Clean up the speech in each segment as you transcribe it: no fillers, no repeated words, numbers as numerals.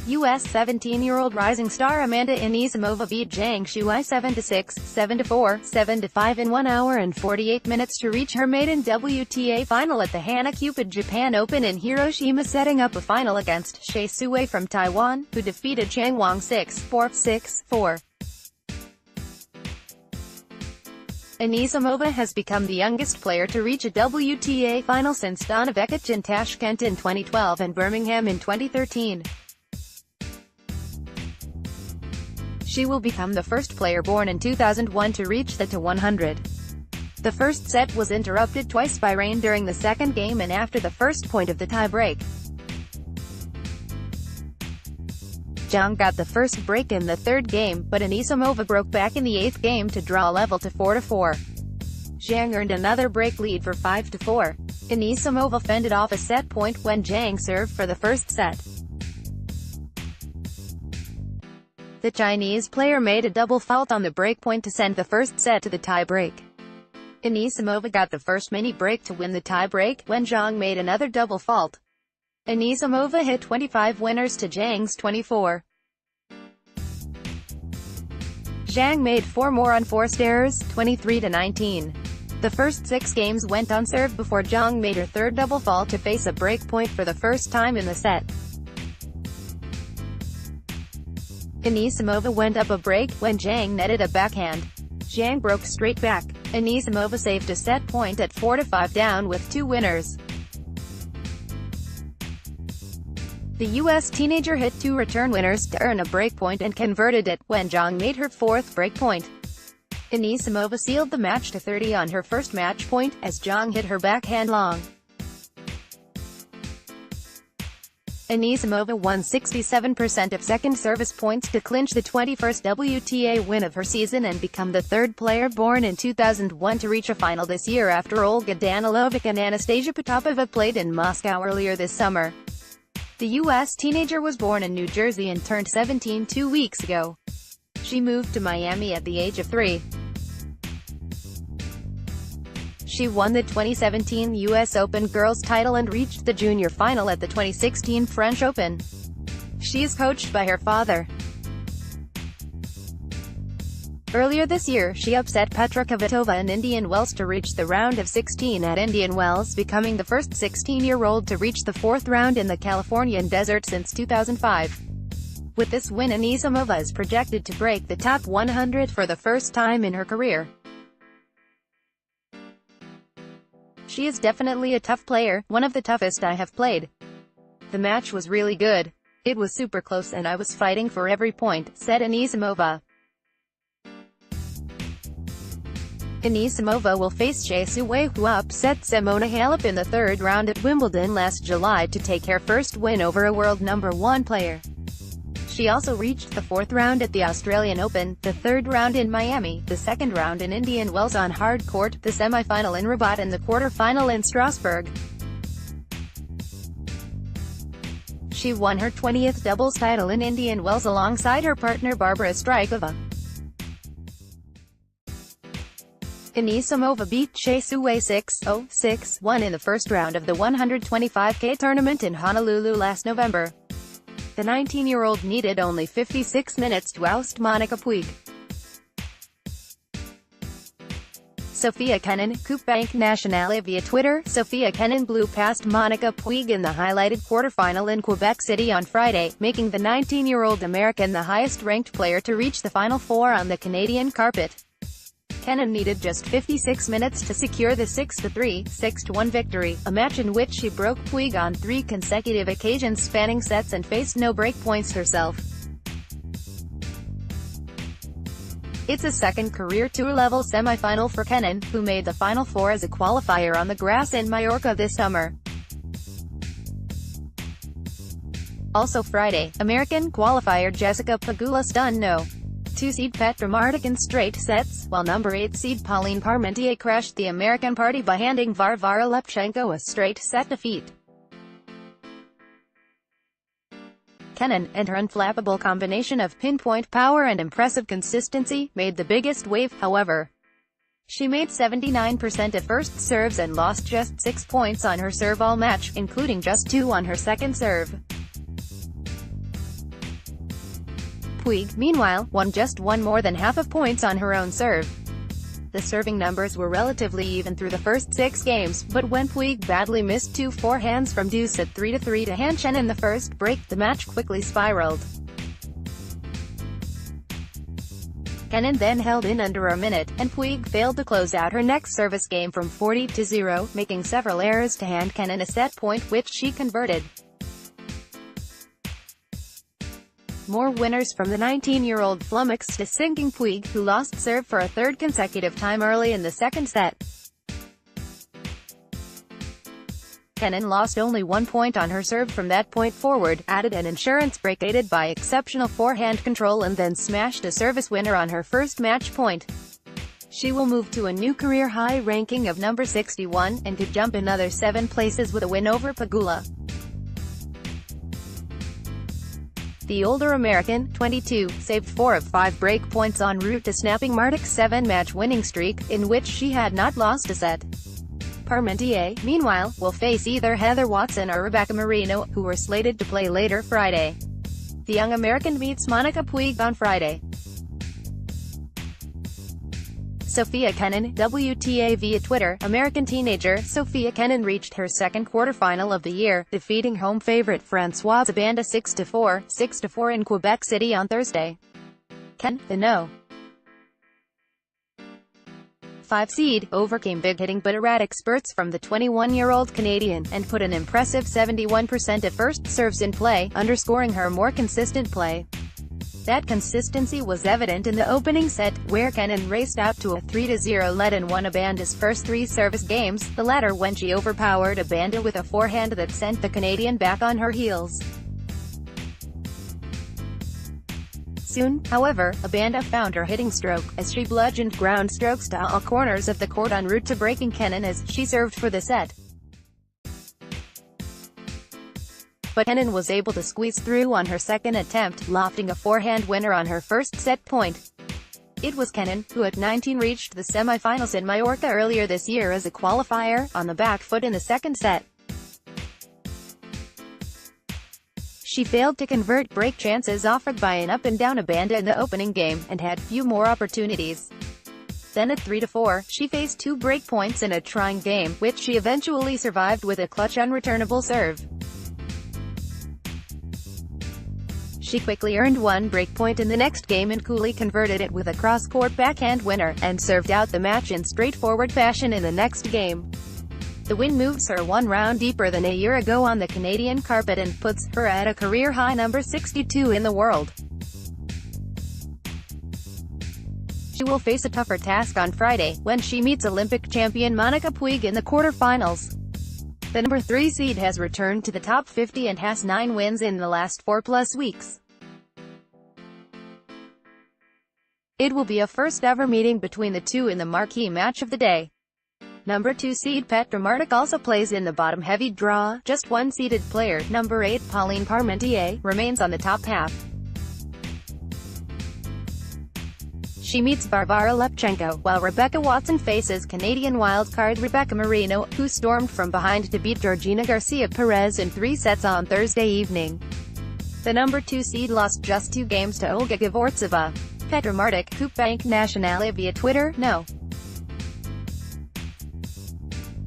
U.S. 17-year-old rising star Amanda Anisimova beat Zhang Shuai 7-6, 7-4, 7-5 in 1 hour and 48 minutes to reach her maiden WTA Final at the Hana Cupid Japan Open in Hiroshima, setting up a final against Hsieh Su-Wei from Taiwan, who defeated Qiang Wang 6-4, 6-4. Anisimova has become the youngest player to reach a WTA final since Donna Vekic in Tashkent in 2012 and Birmingham in 2013. She will become the first player born in 2001 to reach the T100. The first set was interrupted twice by rain during the second game and after the first point of the tie-break. Zhang got the first break in the third game, but Anisimova broke back in the eighth game to draw level to 4-4. Zhang earned another break lead for 5-4. Anisimova fended off a set point when Zhang served for the first set. The Chinese player made a double fault on the breakpoint to send the first set to the tie-break. Anisimova got the first mini-break to win the tie-break, when Zhang made another double fault. Anisimova hit 25 winners to Zhang's 24. Zhang made 4 more unforced errors, 23-19. The first 6 games went unserved before Zhang made her third double fault to face a breakpoint for the first time in the set. Anisimova went up a break, when Zhang netted a backhand. Zhang broke straight back. Anisimova saved a set point at 4-5 down with 2 winners. The U.S. teenager hit 2 return winners to earn a breakpoint and converted it, when Zhang made her 4th breakpoint. Anisimova sealed the match to 30 on her first match point, as Zhang hit her backhand long. Anisimova won 67% of second service points to clinch the 21st WTA win of her season and become the third player born in 2001 to reach a final this year, after Olga Danilovic and Anastasia Potapova played in Moscow earlier this summer. The U.S. teenager was born in New Jersey and turned 17 2 weeks ago. She moved to Miami at the age of 3. She won the 2017 U.S. Open girls title and reached the junior final at the 2016 French Open. She is coached by her father. Earlier this year, she upset Petra Kvitova in Indian Wells to reach the round of 16 at Indian Wells, becoming the first 16-year-old to reach the 4th round in the Californian desert since 2005. With this win, Anisimova is projected to break the top 100 for the first time in her career. She is definitely a tough player, one of the toughest I have played. The match was really good. It was super close and I was fighting for every point, said Anisimova. Anisimova will face Hsieh Su-Wei, who upset Simona Halep in the third round at Wimbledon last July to take her first win over a world #1 player. She also reached the 4th round at the Australian Open, the 3rd round in Miami, the 2nd round in Indian Wells on hard court, the semi-final in Rabat and the quarter-final in Strasbourg. She won her 20th doubles title in Indian Wells alongside her partner Barbara Strykova. Anisimova beat Hsieh Su-Wei 6-0, 6-1 in the first round of the 125K tournament in Honolulu last November. The 19-year-old needed only 56 minutes to oust Monica Puig. Sofia Kenin, Coupe Bank Nationale via Twitter. Sofia Kenin blew past Monica Puig in the highlighted quarterfinal in Quebec City on Friday, making the 19-year-old American the highest-ranked player to reach the Final Four on the Canadian carpet. Kenin needed just 56 minutes to secure the 6-3, 6-1 victory, a match in which she broke Puig on 3 consecutive occasions spanning sets and faced no breakpoints herself. It's a second career tour-level semi-final for Kenin, who made the Final Four as a qualifier on the grass in Mallorca this summer. Also Friday, American qualifier Jessica Pegula stunned No. 2 seed Petra Martic in straight sets, while number 8 seed Pauline Parmentier crashed the American party by handing Varvara Lepchenko a straight set defeat. Kenin, and her unflappable combination of pinpoint power and impressive consistency, made the biggest wave, however. She made 79% of first serves and lost just 6 points on her serve all match, including just 2 on her second serve. Puig, meanwhile, won just one more than half of points on her own serve. The serving numbers were relatively even through the first 6 games, but when Puig badly missed 2 forehands from deuce at 3-3 to Han Chen in the first break, the match quickly spiraled. Kenin then held in under a minute, and Puig failed to close out her next service game from 40-0, making several errors to hand Kenin a set point, which she converted. More winners from the 19-year-old flummoxed a sinking Puig, who lost serve for a third consecutive time early in the second set. Kenin lost only 1 point on her serve from that point forward, added an insurance break aided by exceptional forehand control, and then smashed a service winner on her first match point. She will move to a new career-high ranking of number 61, and could jump another 7 places with a win over Pegula. The older American, 22, saved 4 of 5 break points en route to snapping Martic's 7-match winning streak, in which she had not lost a set. Parmentier, meanwhile, will face either Heather Watson or Rebecca Marino, who were slated to play later Friday. The young American meets Monica Puig on Friday. Sofia Kenin, WTA via Twitter. American teenager Sofia Kenin reached her second quarterfinal of the year, defeating home favorite Françoise Amanda 6-4, 6-4 in Quebec City on Thursday. Ken, the No. 5 seed, overcame big-hitting but erratic spurts from the 21-year-old Canadian, and put an impressive 71% of first serves in play, underscoring her more consistent play. That consistency was evident in the opening set, where Kenin raced out to a 3-0 lead and won Amanda's first 3 service games, the latter when she overpowered Amanda with a forehand that sent the Canadian back on her heels. Soon, however, Amanda found her hitting stroke, as she bludgeoned ground strokes to all corners of the court en route to breaking Kenin as she served for the set. But Kenin was able to squeeze through on her second attempt, lofting a forehand winner on her first set point. It was Kenin, who at 19 reached the semifinals in Mallorca earlier this year as a qualifier, on the back foot in the second set. She failed to convert break chances offered by an up-and-down Amanda in the opening game, and had few more opportunities. Then at 3-4, she faced 2 break points in a trying game, which she eventually survived with a clutch unreturnable serve. She quickly earned 1 breakpoint in the next game and coolly converted it with a cross-court backhand winner, and served out the match in straightforward fashion in the next game. The win moves her 1 round deeper than a year ago on the Canadian carpet and puts her at a career-high number 62 in the world. She will face a tougher task on Friday, when she meets Olympic champion Monica Puig in the quarterfinals. The number 3 seed has returned to the top 50 and has 9 wins in the last 4+ weeks. It will be a first-ever meeting between the two in the marquee match of the day. Number 2 seed Petra Martic also plays in the bottom-heavy draw. Just 1-seeded player, number 8 Pauline Parmentier, remains on the top half. She meets Varvara Lepchenko, while Rebecca Watson faces Canadian wildcard Rebecca Marino, who stormed from behind to beat Georgina Garcia Perez in 3 sets on Thursday evening. The number 2 seed lost just 2 games to Olga Givortseva. Petra Martic, Coupe Bank Nationale via Twitter. No.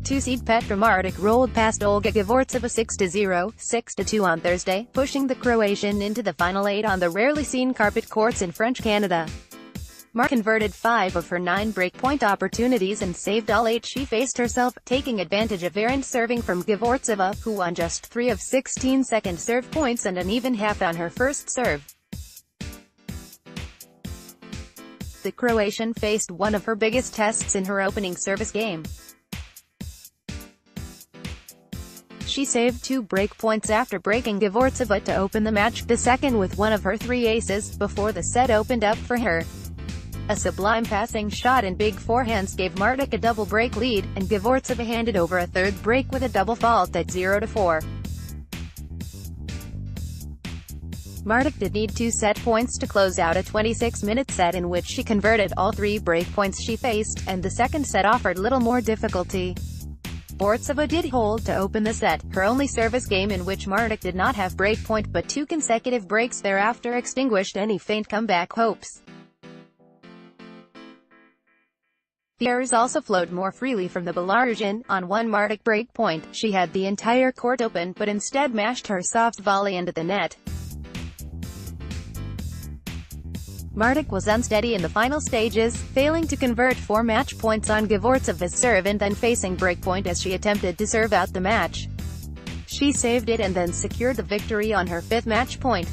2 seed Petra Martic rolled past Olga Givortseva 6-0, 6-2 on Thursday, pushing the Croatian into the final 8 on the rarely seen carpet courts in French Canada. Martic converted 5 of her 9 breakpoint opportunities and saved all 8 she faced herself, taking advantage of errant serving from Givortseva, who won just 3 of 16 second serve points and an even half on her first serve. The Croatian faced one of her biggest tests in her opening service game. She saved 2 breakpoints after breaking Givortseva to open the match, the second with one of her 3 aces, before the set opened up for her. A sublime passing shot and big forehands gave Martic a double break lead, and Givortseva handed over a third break with a double fault at 0-4. Martic did need 2 set points to close out a 26-minute set in which she converted all 3 breakpoints she faced, and the second set offered little more difficulty. Givurtseva did hold to open the set, her only service game in which Martic did not have breakpoint, but 2 consecutive breaks thereafter extinguished any faint comeback hopes. The errors also flowed more freely from the Belarusian. On one Martic breakpoint, she had the entire court open, but instead mashed her soft volley into the net. Martic was unsteady in the final stages, failing to convert 4 match points on Givurtseva's serve and then facing breakpoint as she attempted to serve out the match. She saved it and then secured the victory on her 5th match point.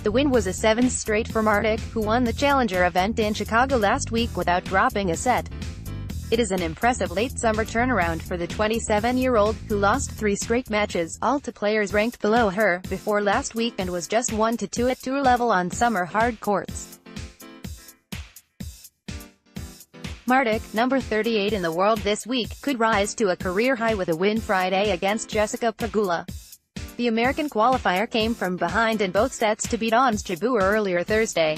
The win was a 7th straight for Martic, who won the Challenger event in Chicago last week without dropping a set. It is an impressive late summer turnaround for the 27-year-old, who lost 3 straight matches, all to players ranked below her, before last week and was just 1-2 at tour level on summer hard courts. Martic, number 38 in the world this week, could rise to a career high with a win Friday against Jessica Pegula. The American qualifier came from behind in both sets to beat Ons Jabeur earlier Thursday.